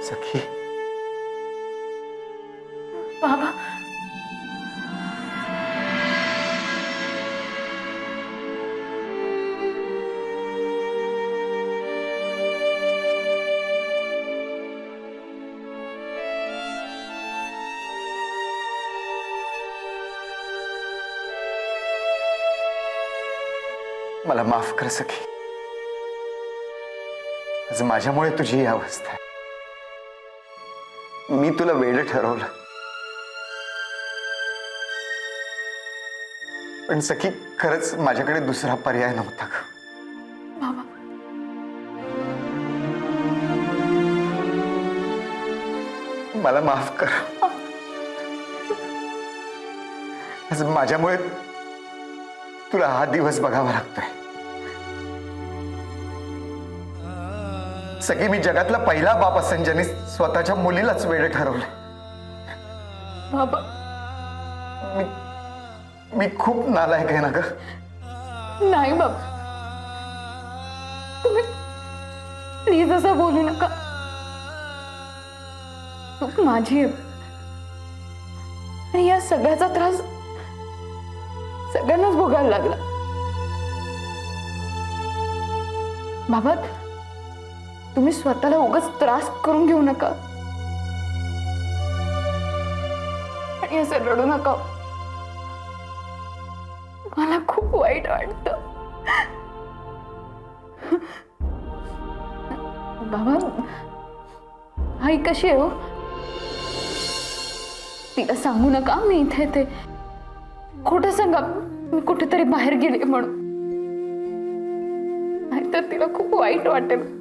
सखी बाबा मला माफ कर सखी. आज माझ्यामुळे तुझी ही अवस्था आहे. मी तुला वेड ठरवलं, पण सखी खरंच माझ्याकडे दुसरा पर्याय नव्हता ग. बाबा मला माफ कर. आज माझ्यामुळे तुला हा दिवस बघावा लागतोय. सखी मी जगातला पहिला बाप असेल ज्याने स्वतःच्या मुलीलाच वेड ठरवलं. बाबा मी खूप नालायक आहे ना ग. नाही बाबा, तुम्ही प्लीज असं बोलू नका. चूक माझी आहे आणि या सगळ्याचा त्रास सगळ्यांनाच भोगायला लागला. बाबा तुम्ही स्वतःला उगाच त्रास करून घेऊ नका आणि असं रडू नका. मला खूप वाईट वाटतं. बाबा आई कशी आहे हो? तिला सांगू नका मी इथे ते. खोटं सांगा मी कुठेतरी बाहेर गेले म्हणून, नाहीतर तिला खूप वाईट वाटेल.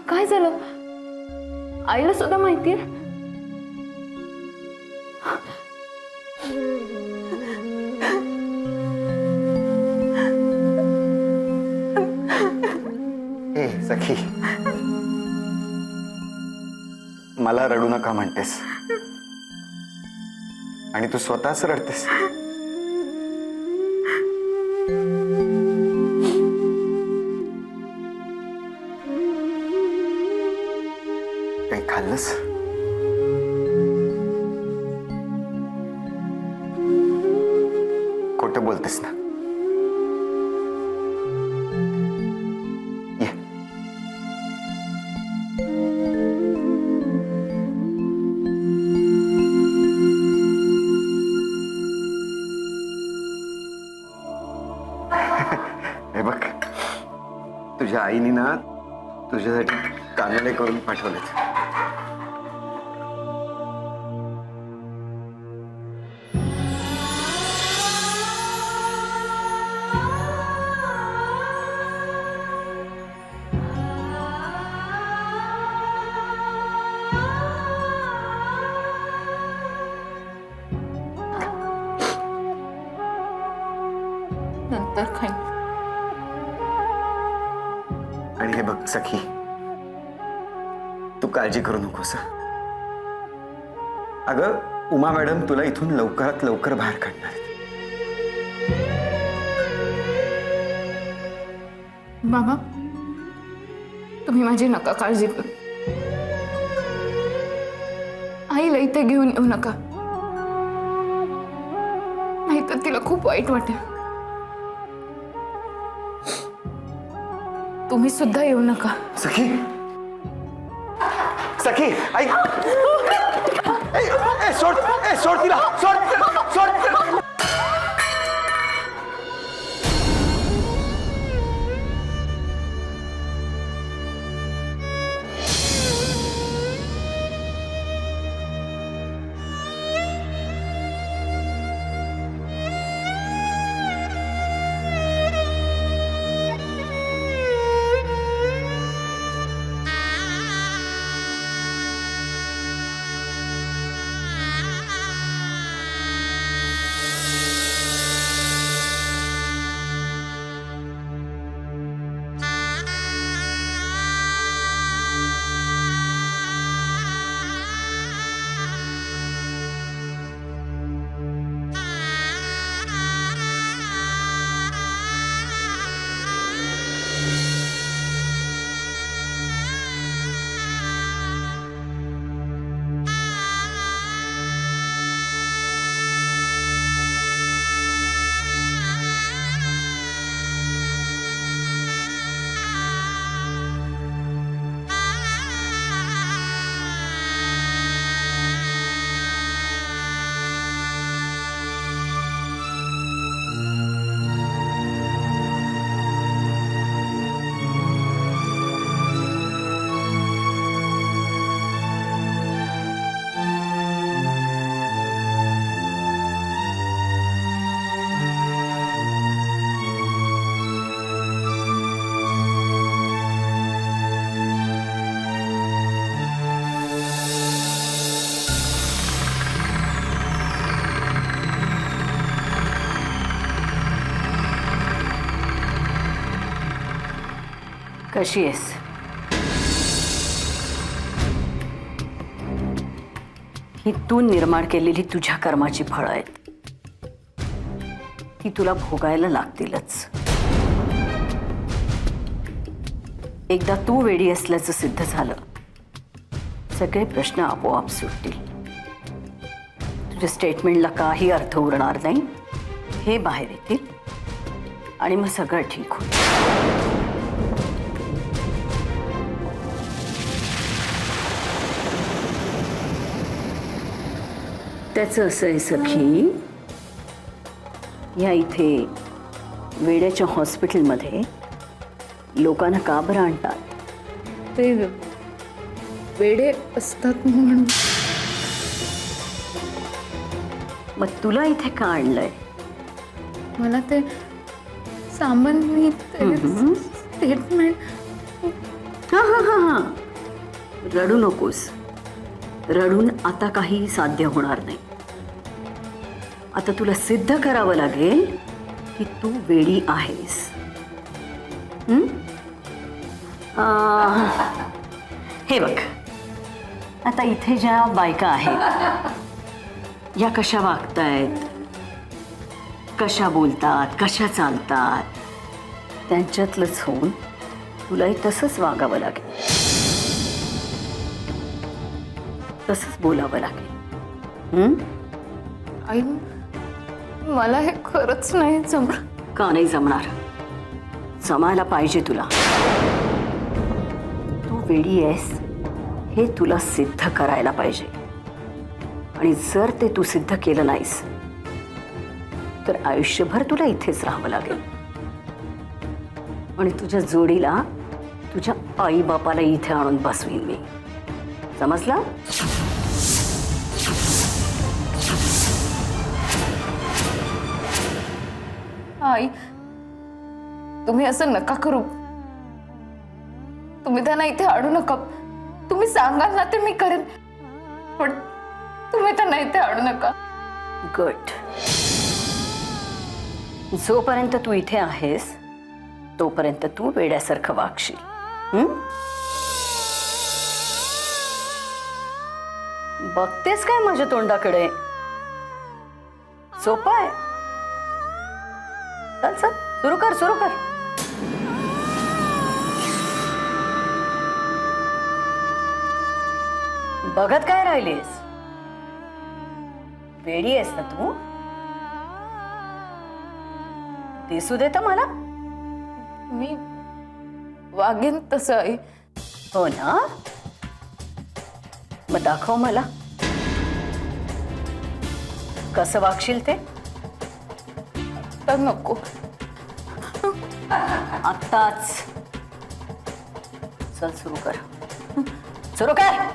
काय झालं? आईला सुद्धा माहितीये? ए सखी, मला रडू नका म्हणतेस आणि तू स्वतःच रडतेस. काही खाल्लंस? खोटं बोलतेस ना? ये. हे बघ, तुझ्या आईने ना तुझ्यासाठी कानोले करून पाठवलेत. नंतर खाईन. आणि हे बघ सखी, तू काळजी करू नकोस. अगं उमा मॅडम तुला इथून लवकरात लवकर बाहेर काढणार आहेत. बाबा तुम्ही माझी नका काळजी करू. आईला इथे घेऊन येऊ नका, नाहीतर तिला खूप वाईट वाटेल. तुम्ही सुद्धा येऊ नका. सखी, सखी आई, सोड, सोड तिला, सोड, सोड. कशी आहेस? ही तू निर्माण केलेली तुझ्या कर्माची फळं आहेत. ती तुला भोगायला लागतीलच. एकदा तू वेडी असल्याचं सिद्ध झालं, सगळे प्रश्न आपोआप सुटतील. तुझ्या स्टेटमेंटला काही अर्थ उरणार नाही. हे बाहेर येतील आणि मग सगळं ठीक होईल. त्याचं असं आहे सखी, या इथे वेड्याच्या हॉस्पिटलमध्ये लोकांना का बरं आणतात? ते वेडे असतात म्हणून. मग तुला इथे का आणलंय? मला ते संबंधित स्टेटमेंट. हा रडू नकोस. रडून आता काही साध्य होणार नाही. आता तुला सिद्ध करावं लागेल की तू वेडी आहेस. हे बघ, आता इथे ज्या बायका आहेत या कशा वागतायत, कशा बोलतात, कशा चालतात, त्यांच्यातलंच होऊन तुलाही तसंच वागावं लागेल, तसंच बोलावं लागेल. आई, मला हे खरंच नाही जमणार. का नाही जमणार? जमायला पाहिजे तुला. तू वेडी आहेस हे तुला सिद्ध करायला पाहिजे. आणि जर ते तू सिद्ध केलं नाहीस तर आयुष्यभर तुला इथेच राहावं लागेल. आणि तुझ्या जोडीला तुझ्या आई बापाला इथे आणून बसवीन मी. समजला? आई, तुम्ही असं नका करू. तुम्ही त्यांना इथे आणू नका. तुम्ही सांगाल ना ते मी करेन, पण तुम्ही त्यांना इथे आणू नका. गुड. जोपर्यंत तू इथे आहेस तोपर्यंत तू वेड्यासारखं वागशील. बघतेस काय माझ्या तोंडाकडे? सोपं आहे. चल चल, सुरू कर सुरू कर. बघत काय राहिलीस? वेडी आहेस ना तू? दिसू देत मला? मी वागेन तसं आई. हो ना? मग दाखव मला कसं वागशील ते. तर नको. आत्ताच. चल सुरू कर. सुरू कर.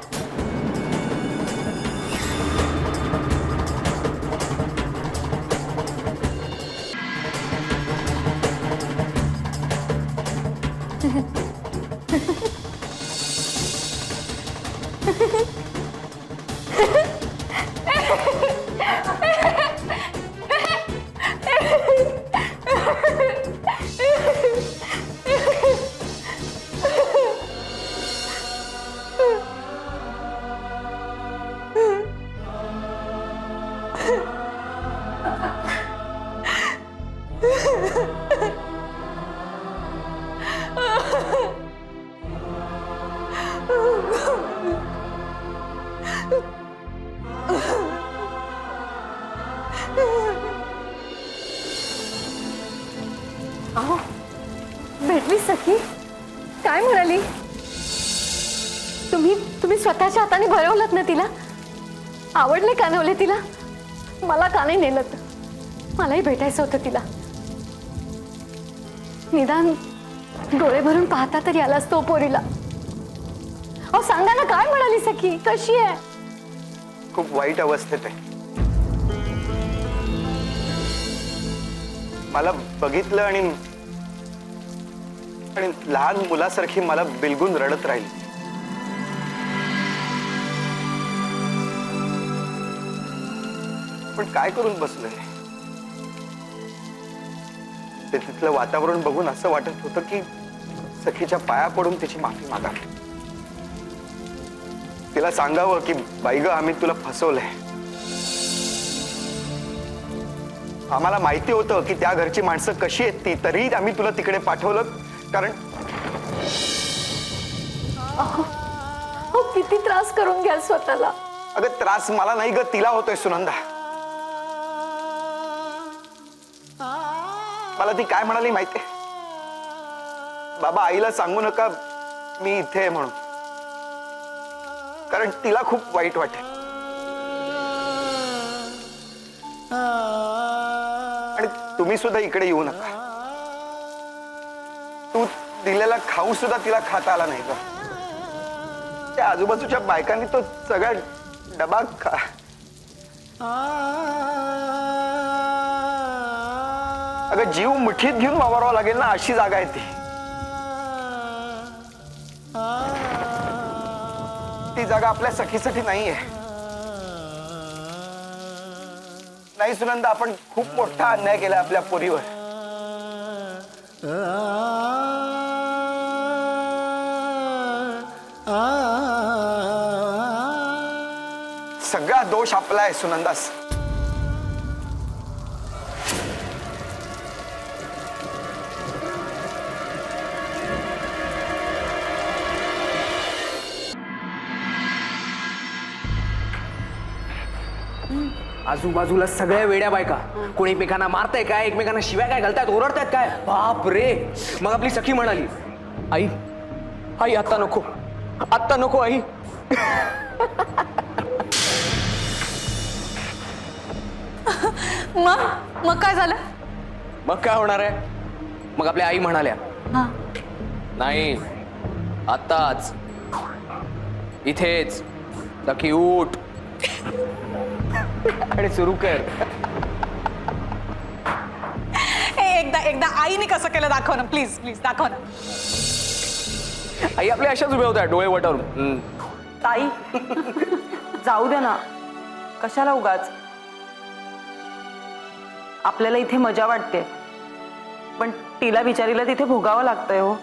भेटली सखी? काय म्हणाली? तुम्ही स्वतःच्या हाताने भरवलं ना तिला? आवडले कानवले तिला? मला का नाही नेलं? मलाही भेटायचं होतं तिला. निदान डोळे भरून पाहता तरी आला असतो पोरीला. अहो सांगा ना, काय म्हणाली सखी? कशी आहे? खूप वाईट अवस्थेत आहे. मला बघितलं आणि लहान मुलासारखी मला बिलगून रडत राहिली. पण काय करून बसलोय? ते तिथलं वातावरण बघून असं वाटत होतं की सखीच्या पाया पडून तिची माफी मागावी. तिला सांगावं की बाई ग, आम्ही तुला फसवलंय. आम्हाला माहिती होतं की त्या घरची माणसं कशी आहेत ती, तरीही आम्ही तुला तिकडे पाठवलं. कारण अहो, किती त्रास करून घ्याल स्वतःला. अगं त्रास मला नाही ग, तिला होतोय सुनंदा. मला ती काय म्हणाली माहितीये? बाबा आईला सांगू नका मी इथे आहे म्हणून, कारण तिला खूप वाईट वाटेल. आणि तुम्ही सुद्धा इकडे येऊ नका. तू दिलेला खाऊ सुद्धा तिला खाता आला नाही का? त्या आजूबाजूच्या बायकांनी तो सगळा डबा खा. अगं जीव मुठीत घेऊन वावरावं लागेल ना, अशी जागा आहे ती. ती जागा आपल्या सखीसाठी नाहीये. नाही सुनंदा, आपण खूप मोठा अन्याय केला आपल्या पोरीवर. सगळा दोष आपला आहे सुनंदास. आजूबाजूला सगळ्या वेड्या बायका, कोणी एकमेकांना मारताय काय, एकमेकांना शिव्या काय घालतायत, ओरडतायत काय. बाप रे. मग आपली सखी म्हणाली, आई आई आत्ता नको, आत्ता नको आई. मग काय झालं? मग काय होणार आहे? मग आपल्या आई म्हणाल्या, नाही आत्ताच इथेच सखी उठ आणि सुरू कर. एकदा आईने कसं केलं दाखव ना, प्लीज प्लीज दाखव ना. आई आपल्या अशाच उभ्या होत्या डोळे वटारून. ताई जाऊ दे ना, कशाला उगाच. आपल्याला इथे मजा वाटते, पण तिला बिचारीला तिथे भोगावं लागतंय. हो,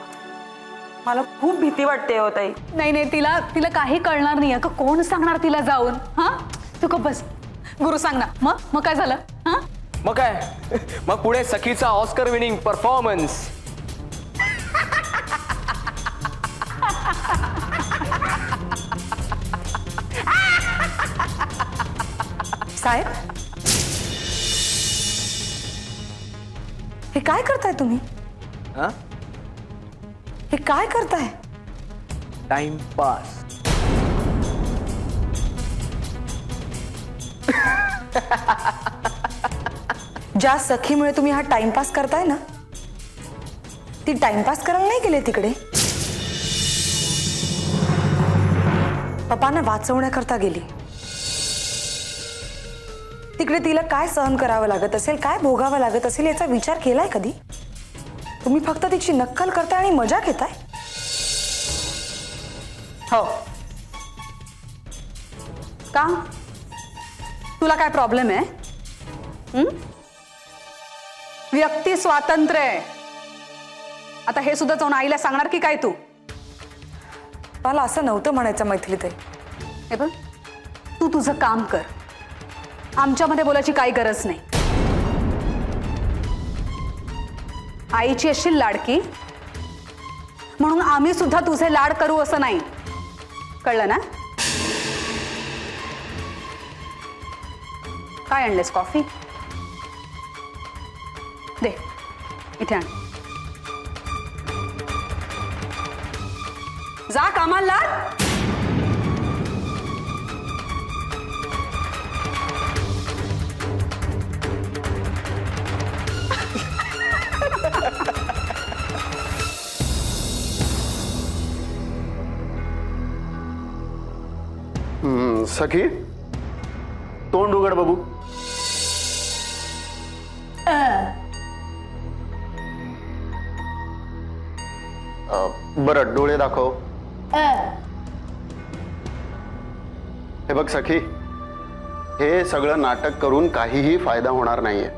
मला खूप भीती वाटते. हो ताई. नाही नाही, तिला काही कळणार नाही का? कोण सांगणार तिला जाऊन? हा, तू का बस. गुरु सांग ना. मग काय झालं? हा, मग काय, मग पुढे सखीचा ऑस्कर विनिंग परफॉर्मन्स. साहेब, हे काय करताय तुम्ही? हा, हे काय करताय? टाइमपास. ज्या सखीमुळे तुम्ही हा टाइमपास करताय ना, ती टाइमपास करायला नाही गेले तिकडे. पप्पांना वाचवण्याकरता गेली. तिकडे तिला काय सहन करावं लागत असेल, काय भोगावं लागत असेल याचा विचार केलाय कधी? तुम्ही फक्त तिची नक्कल करताय आणि मजा घेताय. हो का? तुला काय प्रॉब्लेम आहे? व्यक्ती स्वातंत्र्य आहे. आता हे सुद्धा जाऊन आईला सांगणार की काय तू? मला असं नव्हतं म्हणायचं मैथिलीताई. हे बघ, तू तुझं काम कर. आमच्यामध्ये बोलायची काही गरज नाही. आईची अशी लाडकी म्हणून आम्ही सुद्धा तुझे लाड करू असं नाही, कळलं ना? काय आणलेस? कॉफी दे, इथे आण. जा कामाला लाग. सखी तोंड उघड बघू. बरं डोळे दाखव. हे बघ सखी, हे सगळं नाटक करून काहीही फायदा होणार नाहीये.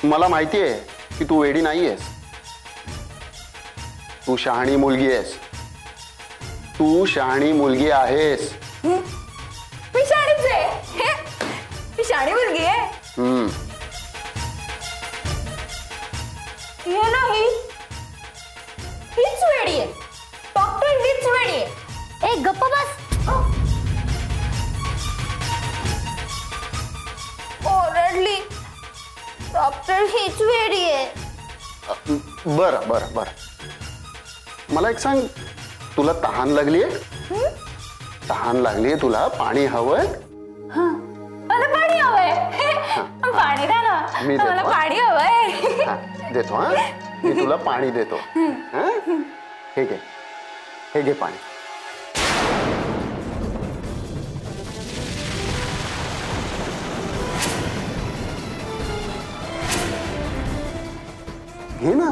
मला माहिती आहे की तू वेडी नाहीयेस. तू शहाणी मुलगी आहेस. तू शहाणी मुलगी आहेस. मी शाणीच आहे. मी शाणी मुलगी आहे. हम्म. हे नाही, हीच वेडी आहे. डॉक्टर हीच वेडी आहे. ए गप्प बस. ओरडली. डॉक्टर हीच वेडी आहे. बरं बरं बरं, मला एक सांग, तुला तहान लागलीये? तहान लागलीये तुला? पाणी हवंय? मला पाणी हवंय. पाणी द्या ना. मी देतो, मला हा? पाणी हवंय. हा, देतो. हा, मी तुला पाणी देतो. हा? हे घे, हे घे पाणी. घे ना.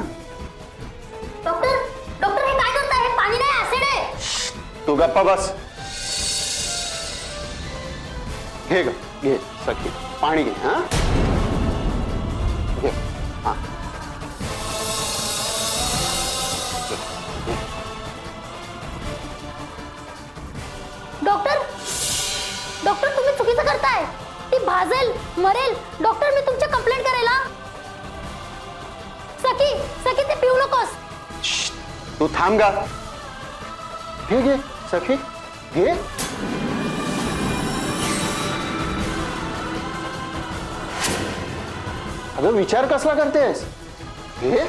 डॉक्टर डॉक्टर हे काय करताय? हे पाणी नाही, ऍसिड आहे. तू गप्पा बस. घे ग, घे सखी, पाणी घे. हा, घे. हा, डॉक्टर डॉक्टर तुम्ही चुकीचं करताय. ती भाजेल, मरेल. डॉक्टर मी तुमची कंप्लेंट करेल. हा? सखी सखी ते पिऊ नकोस. तू थांब गा. घे घे सखी, घे. अगं विचार कसला करतेस? घे.